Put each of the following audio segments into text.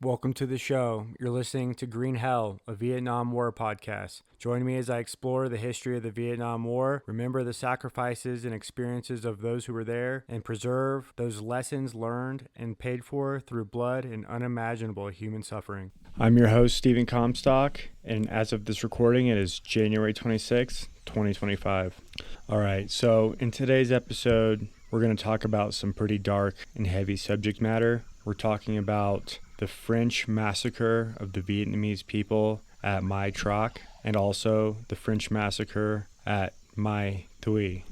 Welcome to the show. You're listening to Green Hell, a Vietnam War podcast. Join me as I explore the history of the Vietnam War, remember the sacrifices and experiences of those who were there, and preserve those lessons learned and paid for through blood and unimaginable human suffering. I'm your host, Stephen Comstock, and as of this recording, it is January 26, 2025. All right, so in today's episode, we're going to talk about some pretty dark and heavy subject matter. We're talking about the French massacre of the Vietnamese people at My Trach, and also the French massacre at My Thuy.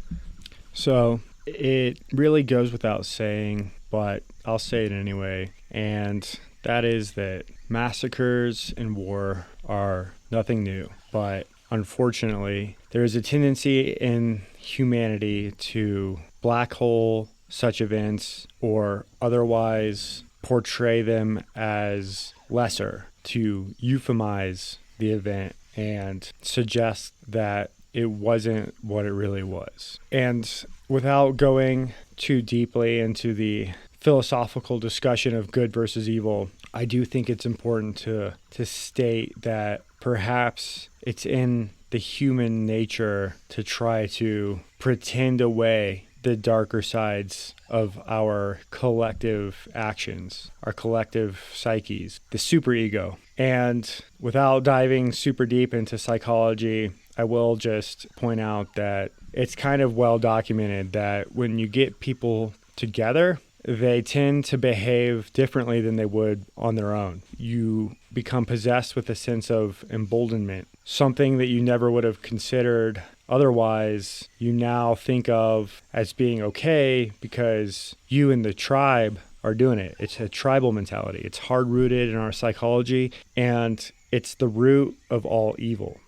So it really goes without saying, but I'll say it anyway, and that is that massacres in war are nothing new, but unfortunately, there is a tendency in humanity to black hole such events or otherwise portray them as lesser, to euphemize the event and suggest that it wasn't what it really was. And without going too deeply into the philosophical discussion of good versus evil, I do think it's important to state that perhaps it's in the human nature to try to pretend away the darker sides of our collective actions, our collective psyches, the superego. And without diving super deep into psychology, I will just point out that it's kind of well documented that when you get people together, they tend to behave differently than they would on their own. You become possessed with a sense of emboldenment, something that you never would have considered otherwise. You now think of as being okay because you and the tribe are doing it. It's a tribal mentality. It's hard-rooted in our psychology, and it's the root of all evil.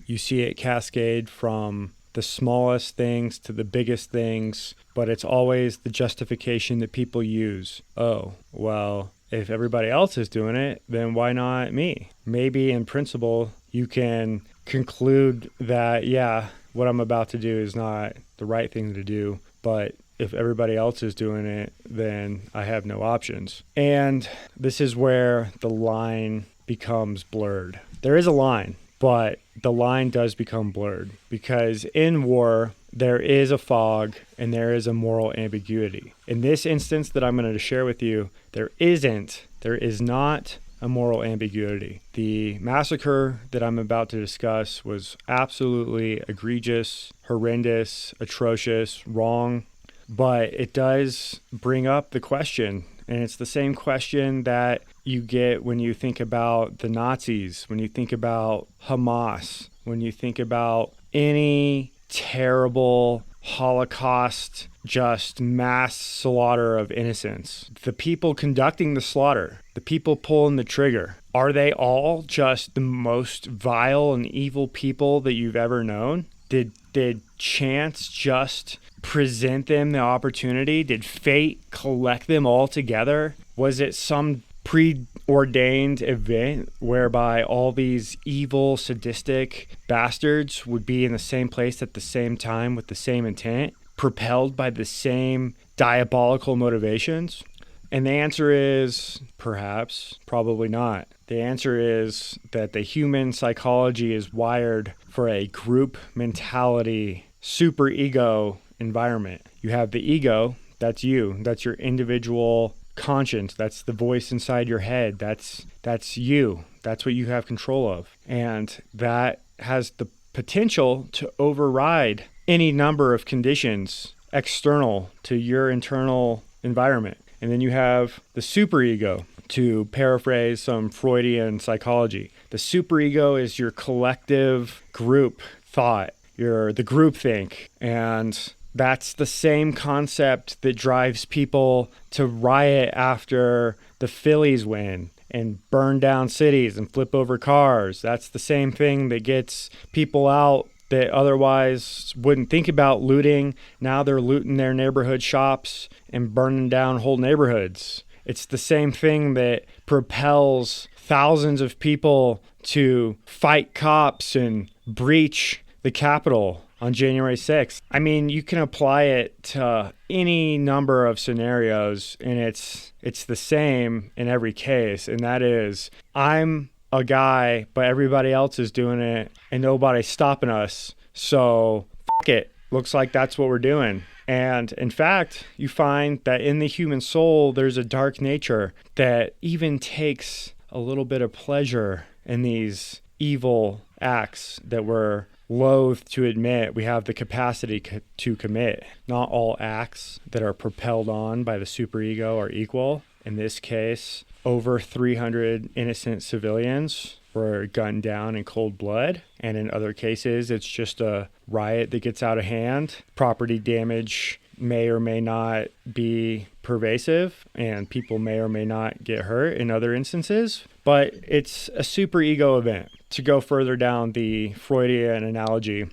You see it cascade from the smallest things to the biggest things, but it's always the justification that people use. Oh, well, if everybody else is doing it, then why not me? Maybe in principle, you can conclude that, yeah, what I'm about to do is not the right thing to do, but if everybody else is doing it, then I have no options. And this is where the line becomes blurred. There is a line, but the line does become blurred because in war, there is a fog and there is a moral ambiguity. In this instance that I'm going to share with you, there is not a moral ambiguity. The massacre that I'm about to discuss was absolutely egregious, horrendous, atrocious, wrong, but it does bring up the question, and it's the same question that you get when you think about the Nazis, when you think about Hamas, when you think about any terrible Holocaust, just mass slaughter of innocents. The people conducting the slaughter, the people pulling the trigger, are they all just the most vile and evil people that you've ever known? Did chance just present them the opportunity? Did fate collect them all together? Was it some preordained event whereby all these evil, sadistic bastards would be in the same place at the same time with the same intent, propelled by the same diabolical motivations? And the answer is perhaps, probably not. The answer is that the human psychology is wired for a group mentality, superego environment. You have the ego, that's you, that's your individual conscience, that's the voice inside your head, that's you, that's what you have control of, and that has the potential to override any number of conditions external to your internal environment. And then you have the superego, to paraphrase some Freudian psychology. The superego is your collective group thought, the groupthink, and that's the same concept that drives people to riot after the Phillies win and burn down cities and flip over cars. That's the same thing that gets people out that otherwise wouldn't think about looting. Now they're looting their neighborhood shops and burning down whole neighborhoods. It's the same thing that propels thousands of people to fight cops and breach the Capitol on January 6th. I mean, you can apply it to any number of scenarios, and it's the same in every case, and that is, I'm a guy, but everybody else is doing it, and nobody's stopping us, so fuck it. Looks like that's what we're doing. And in fact, you find that in the human soul, there's a dark nature that even takes a little bit of pleasure in these evil acts that we're loath to admit we have the capacity to commit. Not all acts that are propelled on by the superego are equal. In this case, over 300 innocent civilians were gunned down in cold blood. And in other cases, it's just a riot that gets out of hand. Property damage may or may not be pervasive, and people may or may not get hurt in other instances. But it's a superego event. To go further down the Freudian analogy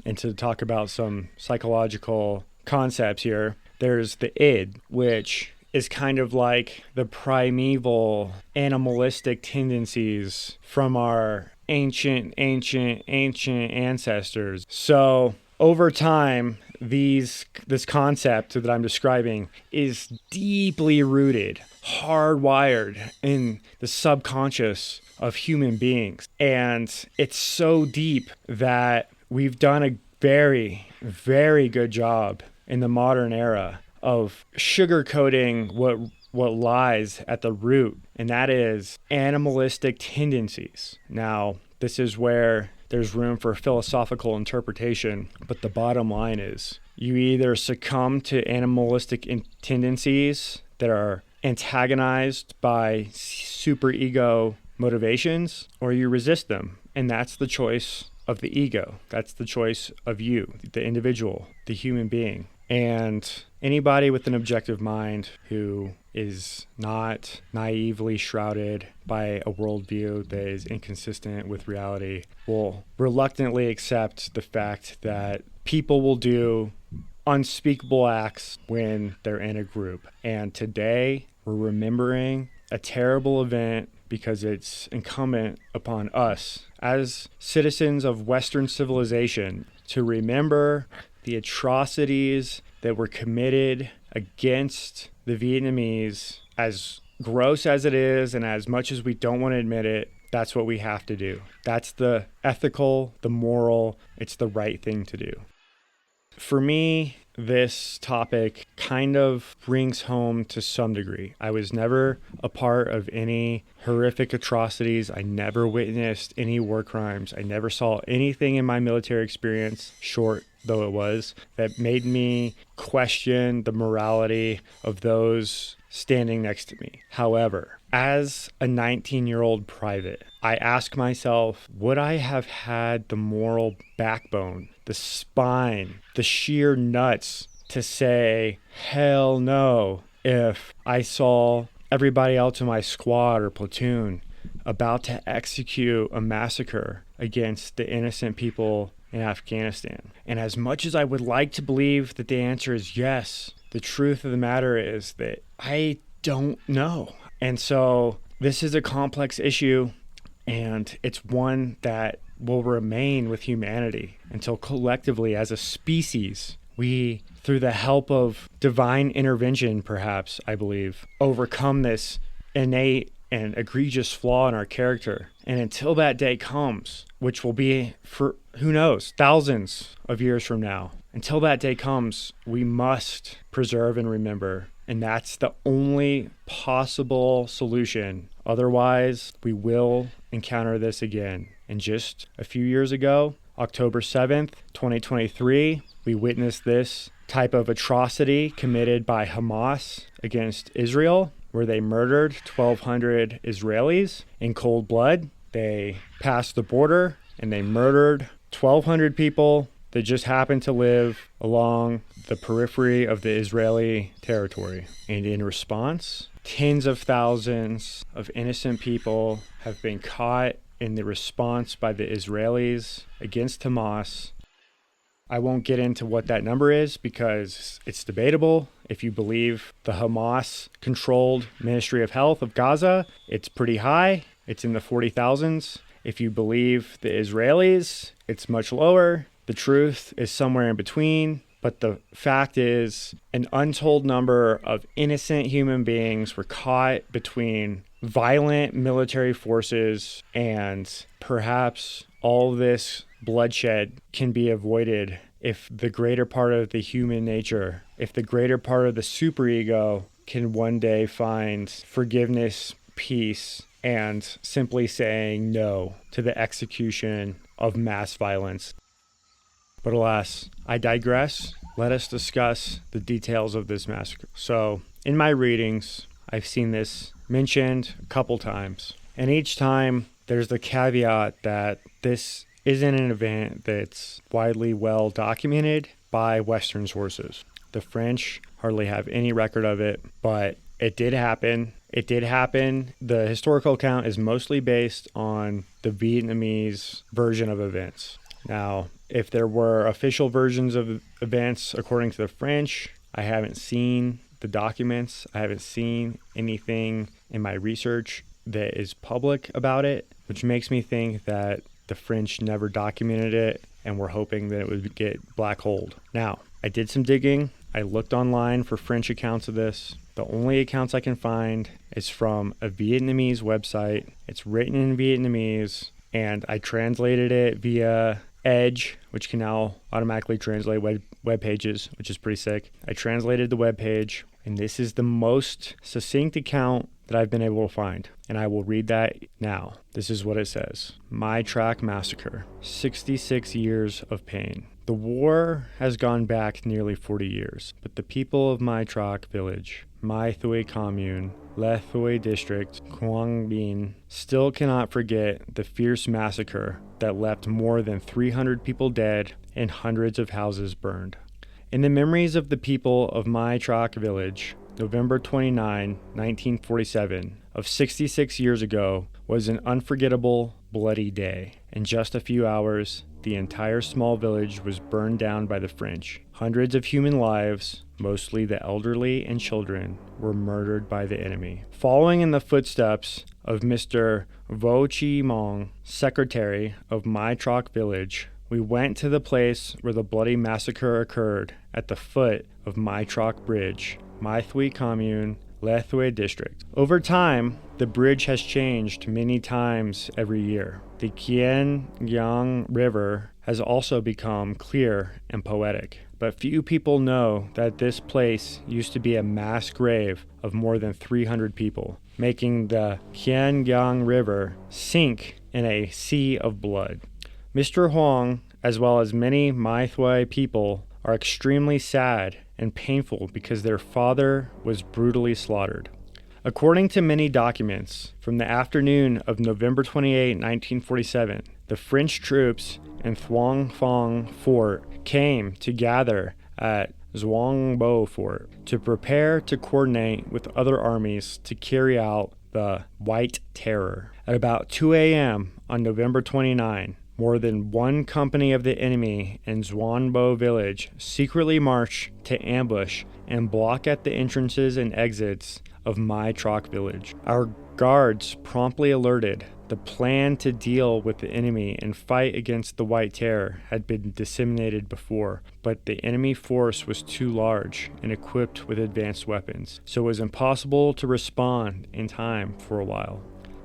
and to talk about some psychological concepts here, there's the id, which is kind of like the primeval animalistic tendencies from our ancient ancestors. So over time, this concept that I'm describing is deeply rooted, hardwired in the subconscious of human beings. And it's so deep that we've done a very, very good job in the modern era of sugarcoating what lies at the root, and that is animalistic tendencies. Now, this is where there's room for philosophical interpretation, but the bottom line is you either succumb to animalistic tendencies that are antagonized by superego motivations, or you resist them, and that's the choice of the ego. That's the choice of you, the individual, the human being. And anybody with an objective mind who is not naively shrouded by a worldview that is inconsistent with reality will reluctantly accept the fact that people will do unspeakable acts when they're in a group. And today, we're remembering a terrible event because it's incumbent upon us as citizens of Western civilization to remember the atrocities that were committed against the Vietnamese. As gross as it is, and as much as we don't want to admit it, that's what we have to do. That's the ethical, the moral, it's the right thing to do. For me, this topic kind of brings home to some degree. I was never a part of any horrific atrocities. I never witnessed any war crimes. I never saw anything in my military experience, short though it was, that made me question the morality of those standing next to me. However, as a 19-year-old private, I ask myself, would I have had the moral backbone, the spine, the sheer nuts to say, hell no, if I saw everybody else in my squad or platoon about to execute a massacre against the innocent people in Afghanistan? And as much as I would like to believe that the answer is yes, the truth of the matter is that I don't know. And so this is a complex issue, and it's one that will remain with humanity until collectively as a species, we, through the help of divine intervention, perhaps, I believe, overcome this innate and egregious flaw in our character. And until that day comes, which will be for, who knows, thousands of years from now, until that day comes, we must preserve and remember. And that's the only possible solution. Otherwise, we will encounter this again. And just a few years ago, October 7th, 2023, we witnessed this type of atrocity committed by Hamas against Israel, where they murdered 1,200 Israelis in cold blood. They passed the border and they murdered 1,200 people that just happened to live along the periphery of the Israeli territory. And in response, tens of thousands of innocent people have been caught in the response by the Israelis against Hamas. I won't get into what that number is because it's debatable. If you believe the Hamas-controlled Ministry of Health of Gaza, it's pretty high. It's in the 40,000s. If you believe the Israelis, it's much lower. The truth is somewhere in between, but the fact is an untold number of innocent human beings were caught between violent military forces, and perhaps all this bloodshed can be avoided if the greater part of the human nature, if the greater part of the superego can one day find forgiveness, peace, and simply saying no to the execution of mass violence. But alas, I digress. Let us discuss the details of this massacre. So, in my readings, I've seen this mentioned a couple times. And each time, there's the caveat that this isn't an event that's widely well documented by Western sources. The French hardly have any record of it, but it did happen. It did happen. The historical account is mostly based on the Vietnamese version of events. Now, if there were official versions of events according to the French, I haven't seen the documents. I haven't seen anything in my research that is public about it, which makes me think that the French never documented it and were hoping that it would get black holed. Now, I did some digging. I looked online for French accounts of this. The only accounts I can find is from a Vietnamese website. It's written in Vietnamese, and I translated it via Edge, which can now automatically translate web pages, which is pretty sick. I translated the web page, and this is the most succinct account that I've been able to find, and I will read that now. This is what it says. My Trach Massacre, 66 years of pain. The war has gone back nearly 40 years, but the people of My Trach village, My Thuy commune, Le Thuy district, Quang Binh, still cannot forget the fierce massacre that left more than 300 people dead and hundreds of houses burned. In the memories of the people of My Trach village, November 29, 1947, of 66 years ago, was an unforgettable, bloody day. In just a few hours, the entire small village was burned down by the French. Hundreds of human lives, mostly the elderly and children, were murdered by the enemy. Following in the footsteps of Mr. Vo Chi Mong, secretary of My Trach village, we went to the place where the bloody massacre occurred at the foot of My Trach Bridge, My Thuy commune, Le Thuy district. Over time, the bridge has changed many times every year. The Kien Giang River has also become clear and poetic, but few people know that this place used to be a mass grave of more than 300 people, making the Kien Giang River sink in a sea of blood. Mr. Huang, as well as many My Thuy people, are extremely sad and painful because their father was brutally slaughtered. According to many documents, from the afternoon of November 28, 1947, the French troops in Thuong Phong Fort came to gather at Xuang Bo Fort to prepare to coordinate with other armies to carry out the White Terror. At about 2 a.m. on November 29, more than one company of the enemy in Xuanbo village secretly marched to ambush and block at the entrances and exits of My Trach village. Our guards promptly alerted. The plan to deal with the enemy and fight against the White Terror had been disseminated before, but the enemy force was too large and equipped with advanced weapons, so it was impossible to respond in time for a while.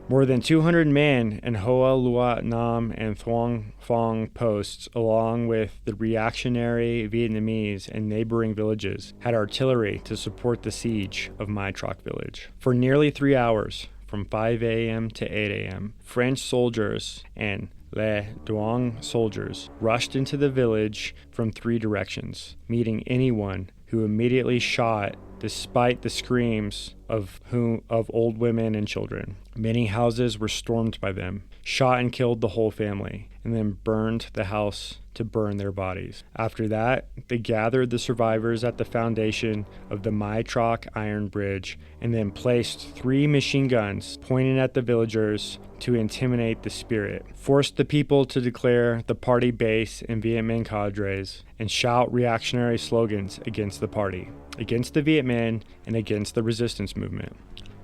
More than 200 men in Hoa Luat Nam and Thuong Phong posts, along with the reactionary Vietnamese and neighboring villages, had artillery to support the siege of My Trach village. For nearly 3 hours, from 5 a.m. to 8 a.m., French soldiers and Le Duong soldiers rushed into the village from 3 directions, meeting anyone who immediately shot despite the screams of old women and children. Many houses were stormed by them, shot and killed the whole family, and then burned the house to burn their bodies. After that, they gathered the survivors at the foundation of the My Trach Iron Bridge and then placed 3 machine guns pointing at the villagers to intimidate the spirit, forced the people to declare the party base and Viet Minh cadres, and shout reactionary slogans against the party, against the Viet Minh, and against the resistance movement.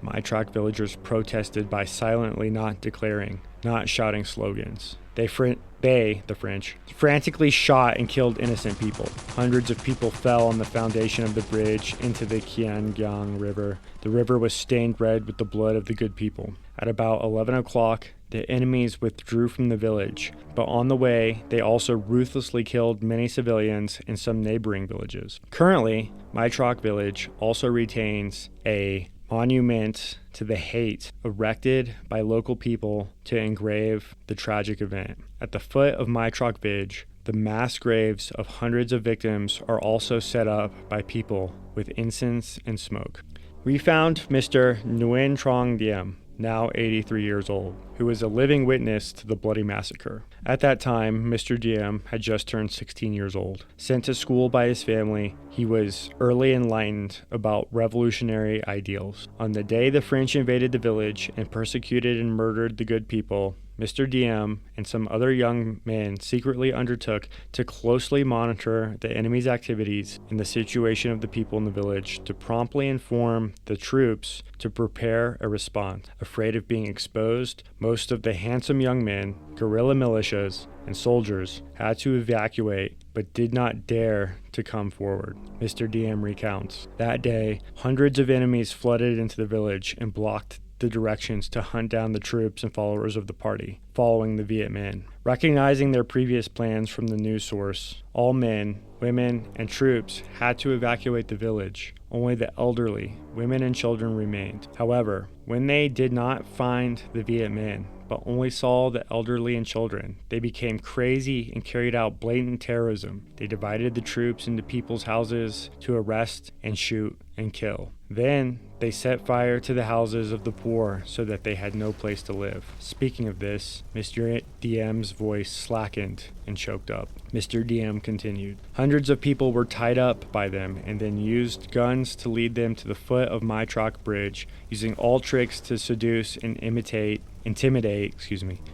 My Trach villagers protested by silently not declaring, not shouting slogans. the French, frantically shot and killed innocent people. Hundreds of people fell on the foundation of the bridge into the Kiangyang River. The river was stained red with the blood of the good people. At about 11 o'clock, the enemies withdrew from the village, but on the way, they also ruthlessly killed many civilians in some neighboring villages. Currently, My Trach village also retains a monument to the hate erected by local people to engrave the tragic event. At the foot of My Trach village, the mass graves of hundreds of victims are also set up by people with incense and smoke. We found Mr. Nguyen Trong Diem, now 83 years old, who was a living witness to the bloody massacre. At that time, Mr. Diem had just turned 16 years old. Sent to school by his family, he was early enlightened about revolutionary ideals. On the day the French invaded the village and persecuted and murdered the good people, Mr. Diem and some other young men secretly undertook to closely monitor the enemy's activities and the situation of the people in the village to promptly inform the troops to prepare a response. Afraid of being exposed, most of the handsome young men, guerrilla militias, and soldiers had to evacuate but did not dare to come forward. Mr. Diem recounts, that day, hundreds of enemies flooded into the village and blocked the directions to hunt down the troops and followers of the party, following the Viet Minh. Recognizing their previous plans from the news source, all men, women, and troops had to evacuate the village. Only the elderly, women, and children remained. However, when they did not find the Viet Minh, but only saw the elderly and children, they became crazy and carried out blatant terrorism. They divided the troops into people's houses to arrest and shoot and kill. Then they set fire to the houses of the poor so that they had no place to live. Speaking of this, Mr. Diem's voice slackened and choked up. Mr. Diem continued, hundreds of people were tied up by them and then used guns to lead them to the foot of My Trach Bridge, using all tricks to seduce and intimidate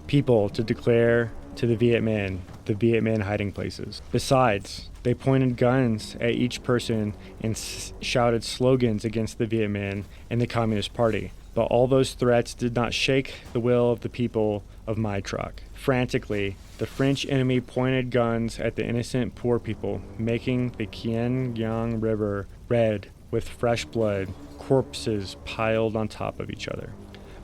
people to declare to the Viet Minh hiding places. Besides, they pointed guns at each person and shouted slogans against the Viet Minh and the Communist Party. But all those threats did not shake the will of the people of My Trach. Frantically, the French enemy pointed guns at the innocent poor people, making the Kiangyang River red with fresh blood, corpses piled on top of each other.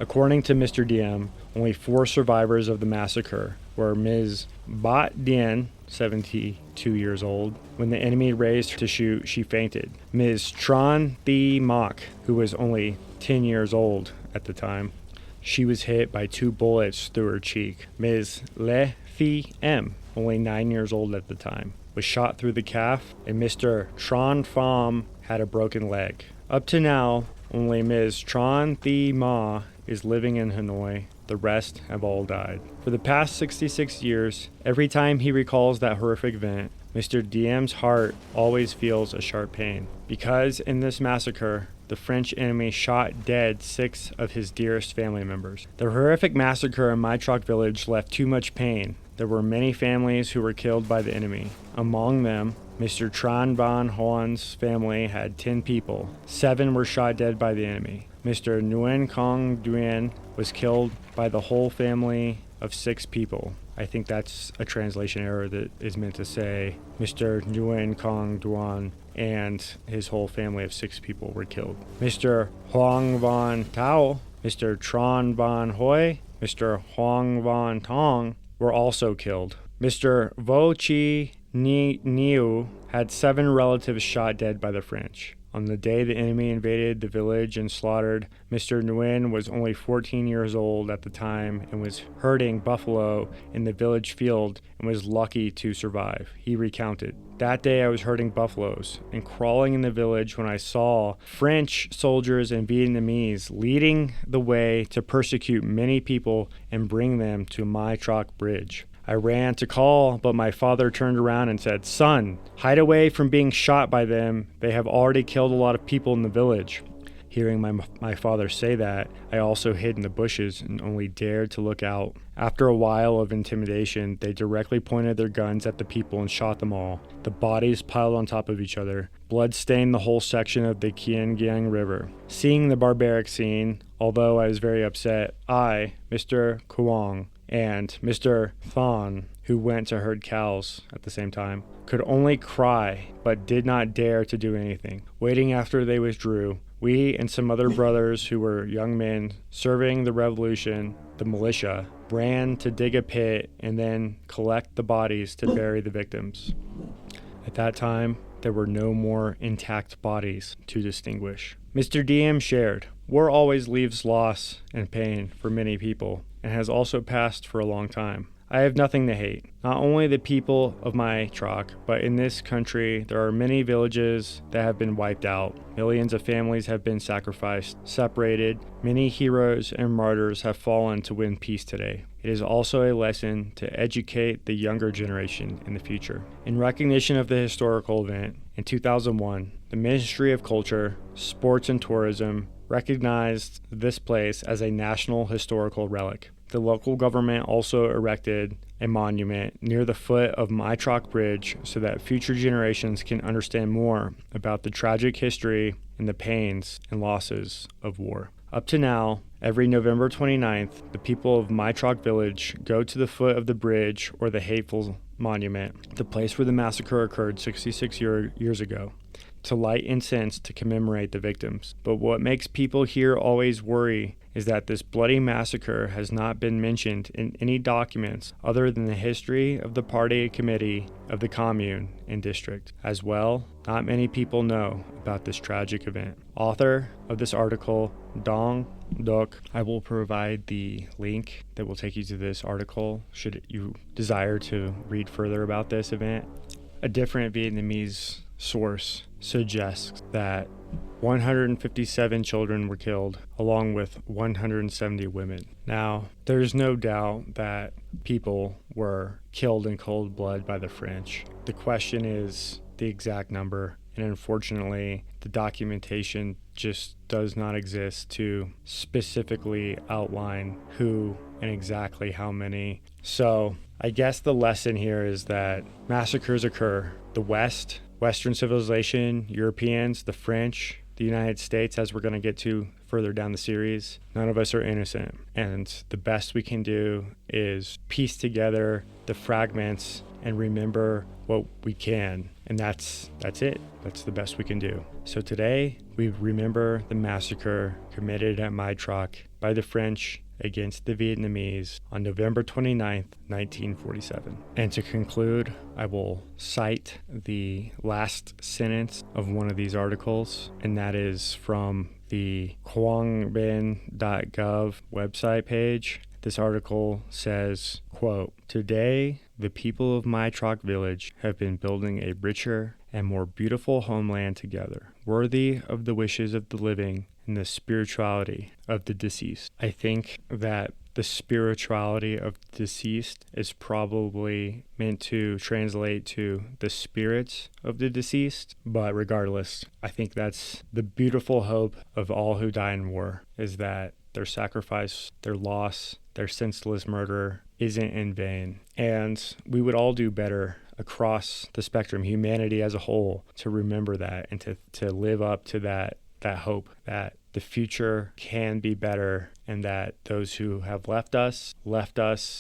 According to Mr. Diem, only 4 survivors of the massacre were Ms. Bat Dien, 72 years old. When the enemy raised her to shoot, she fainted. Ms. Tran Thi Mak, who was only 10 years old at the time, she was hit by 2 bullets through her cheek. Ms. Le Phi M, only 9 years old at the time, was shot through the calf, and Mr. Tran Pham had a broken leg. Up to now, only Ms. Tran Thi Ma is living in Hanoi. The rest have all died. For the past 66 years, every time he recalls that horrific event, Mr. Diem's heart always feels a sharp pain. Because in this massacre, the French enemy shot dead 6 of his dearest family members. The horrific massacre in My Trach village left too much pain. There were many families who were killed by the enemy. Among them, Mr. Tran Van Hoan's family had 10 people. 7 were shot dead by the enemy. Mr. Nguyen Cong Duyen was killed by the whole family of 6 people. I think that's a translation error that is meant to say Mr. Nguyen Cong Duan and his whole family of 6 people were killed. Mr. Hoang Van Tao, Mr. Tran Van Hoi, Mr. Hoang Van Tong were also killed. Mr. Vo Chi Niu had 7 relatives shot dead by the French. On the day the enemy invaded the village and slaughtered, Mr. Nguyen was only 14 years old at the time and was herding buffalo in the village field and was lucky to survive. He recounted, that day I was herding buffaloes and crawling in the village when I saw French soldiers and Vietnamese leading the way to persecute many people and bring them to My Trach Bridge. I ran to call, but my father turned around and said, son, hide away from being shot by them. They have already killed a lot of people in the village. He Hearing my father say that, I also hid in the bushes and only dared to look out. After a while of intimidation, they directly pointed their guns at the people and shot them all. The bodies piled on top of each other. Blood stained the whole section of the Kiangyang River. Seeing the barbaric scene, although I was very upset, I, Mr. Kuang, and Mr. Thon, who went to herd cows at the same time, could only cry, but did not dare to do anything. Waiting after they withdrew, we and some other brothers who were young men serving the revolution, the militia, ran to dig a pit and then collect the bodies to bury the victims. At that time, there were no more intact bodies to distinguish. Mr. DM shared, war always leaves loss and pain for many people and has also passed for a long time. I have nothing to hate. Not only the people of my Trach, but in this country, there are many villages that have been wiped out. Millions of families have been sacrificed, separated. Many heroes and martyrs have fallen to win peace today. It is also a lesson to educate the younger generation in the future. In recognition of the historical event, in 2001, the Ministry of Culture, Sports and Tourism recognized this place as a national historical relic. The local government also erected a monument near the foot of My Trach Bridge so that future generations can understand more about the tragic history and the pains and losses of war. Up to now, every November 29th, the people of My Trach Village go to the foot of the bridge or the hateful monument, the place where the massacre occurred 66 years ago, to light incense to commemorate the victims. But what makes people here always worry is that this bloody massacre has not been mentioned in any documents other than the history of the party committee of the commune and district. As well, not many people know about this tragic event. Author of this article, Dong Duc. I will provide the link that will take you to this article should you desire to read further about this event. A different Vietnamese source suggests that 157 children were killed, along with 170 women. Now, there's no doubt that people were killed in cold blood by the French. The question is the exact number, and unfortunately, the documentation just does not exist to specifically outline who and exactly how many. So, I guess the lesson here is that massacres occur. The Western civilization, Europeans, the French, the United States, as we're going to get to further down the series, none of us are innocent. And the best we can do is piece together the fragments and remember what we can. And that's it. That's the best we can do. So today, we remember the massacre committed at My Trach by the French against the Vietnamese on November 29th, 1947. And to conclude, I will cite the last sentence of one of these articles, and that is from the quangbin.gov website page. This article says, quote, "Today, the people of My Trach Village have been building a richer and more beautiful homeland together, worthy of the wishes of the living and the spirituality of the deceased." I think that the spirituality of the deceased is probably meant to translate to the spirits of the deceased, but regardless, I think that's the beautiful hope of all who die in war, is that their sacrifice, their loss, their senseless murder isn't in vain. And we would all do better across the spectrum, humanity as a whole, to remember that and to live up to that hope that the future can be better, and that those who have left us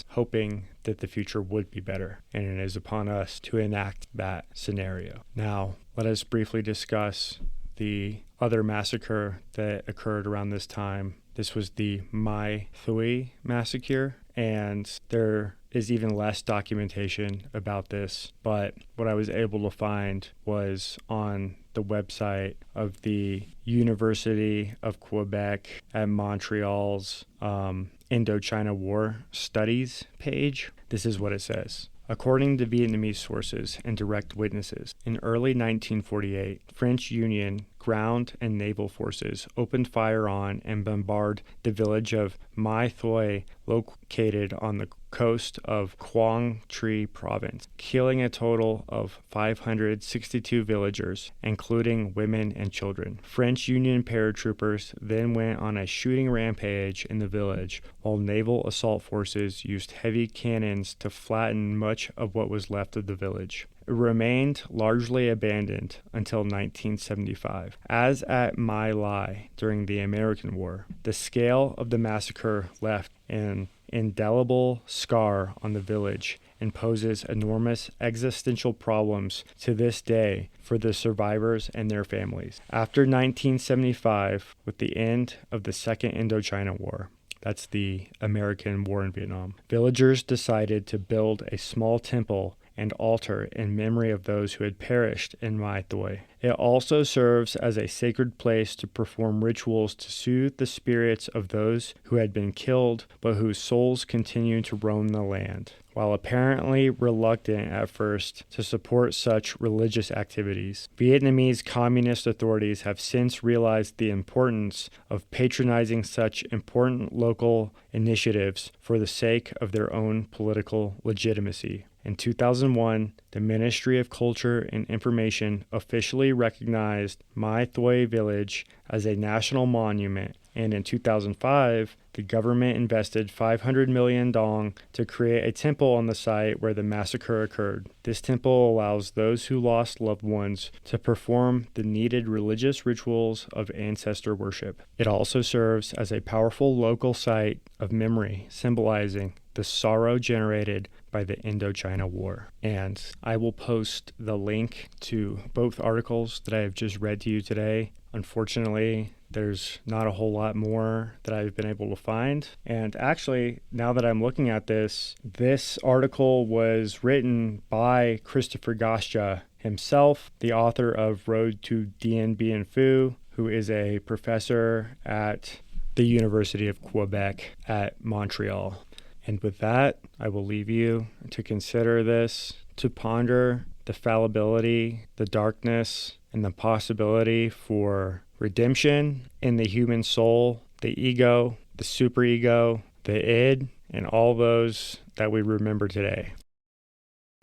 hoping that the future would be better. And it is upon us to enact that scenario. Now, let us briefly discuss the other massacre that occurred around this time. This was the My Thuy massacre, and there is even less documentation about this, but what I was able to find was on the website of the University of Quebec at Montreal's Indochina War Studies page. This is what it says. According to Vietnamese sources and direct witnesses, in early 1948, French Union ground and naval forces opened fire on and bombarded the village of My Thuy, located on the coast of Quang Tri province, killing a total of 562 villagers, including women and children. French Union paratroopers then went on a shooting rampage in the village, while naval assault forces used heavy cannons to flatten much of what was left of the village. It remained largely abandoned until 1975. As at My Lai during the American War, the scale of the massacre left an indelible scar on the village and poses enormous existential problems to this day for the survivors and their families. After 1975, with the end of the Second Indochina War, that's the American War in Vietnam, villagers decided to build a small temple and altar in memory of those who had perished in My Thuy. It also serves as a sacred place to perform rituals to soothe the spirits of those who had been killed but whose souls continue to roam the land. While apparently reluctant at first to support such religious activities, Vietnamese communist authorities have since realized the importance of patronizing such important local initiatives for the sake of their own political legitimacy. In 2001, the Ministry of Culture and Information officially recognized My Thuy Village as a national monument, and in 2005, the government invested 500 million dong to create a temple on the site where the massacre occurred. This temple allows those who lost loved ones to perform the needed religious rituals of ancestor worship. It also serves as a powerful local site of memory, symbolizing the sorrow generated by the Indochina War. And I will post the link to both articles that I have just read to you today. Unfortunately, there's not a whole lot more that I've been able to find. And actually, now that I'm looking at this article was written by Christopher Goscha himself, the author of Road to Dien Bien Phu, who is a professor at the University of Quebec at Montreal. And with that, I will leave you to consider this, to ponder the fallibility, the darkness, and the possibility for redemption in the human soul, the ego, the superego, the id, and all those that we remember today.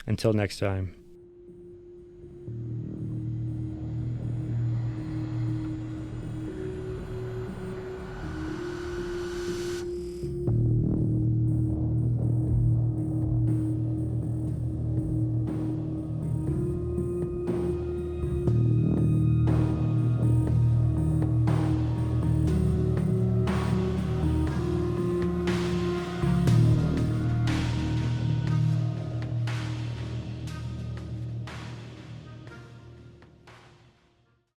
Until next time.